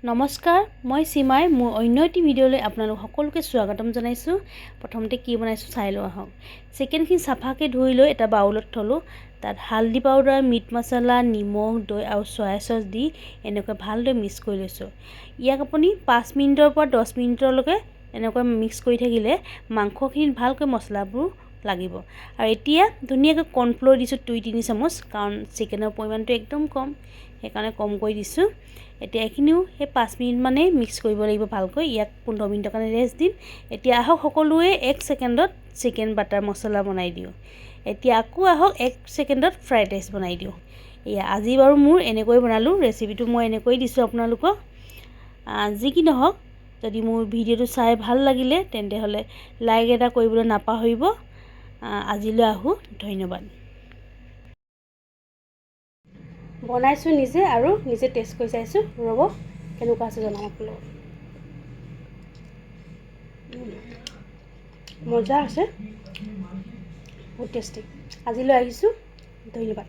নমস্কাৰ, মই সীমাই মোৰ অন্য এটি ভিডিঅ'লৈ আপোনালোক সকলোকে স্বাগতম জনাইছোঁ। প্ৰথমতে কি বনাইছোঁ চাই লওঁ আহক। চিকেনখিনি চাফাকৈ ধুই লৈ এটা বাউলত থলোঁ। তাত হালধি পাউডাৰ, মিট মছলা, নিমখ, দৈ আৰু চয়া চচ দি এনেকৈ ভালদৰে মিক্স কৰি লৈছোঁ। ইয়াক আপুনি 5 মিনিটৰ পৰা 10 মিনিটলৈকে এনেকৈ মিক্স কৰি থাকিলে মাংসখিনিত ভালকৈ মছলাবোৰ লাগিব। আৰু এতিয়া ধুনীয়াকৈ কৰ্ণফ্ল'ৰ দিছোঁ 2-3 চামুচ, কাৰণ চিকেনৰ পৰিমাণটো একদম কম, সেইকাৰণে কম কৰি দিছোঁ। এতিয়া এইখিনিও সেই 5 মিনিট মানেই মিক্স কৰিব লাগিব ভালকৈ। ইয়াক 15 মিনিটৰ কাৰণে ৰেষ্ট দিম। এতিয়া আহক সকলোৱে 1 ছেকেণ্ডত চিকেন বাটাৰ মছলা বনাই দিওঁ। এতিয়া আকৌ আহক 1 ছেকেণ্ডত ফ্ৰাইড ৰাইচ বনাই দিওঁ। এয়া আজি বাৰু মোৰ এনেকৈ বনালোঁ, ৰেচিপিটো মই এনেকৈ দিছোঁ আপোনালোকক। যি কি নহওক, যদি মোৰ ভিডিঅ'টো চাই ভাল লাগিলে তেন্তে হ'লে লাইক এটা কৰিবলৈ নাপাহৰিব। আজিলৈ আহোঁ, ধন্যবাদ। বনাইছোঁ নিজে আৰু নিজে টেষ্ট কৰি চাইছোঁ। ৰ'ব কেনেকুৱা আছে জনাম আপোনালোকক। মজা আছে, বহুত টেষ্টি। আজিলৈ আহিছোঁ, ধন্যবাদ।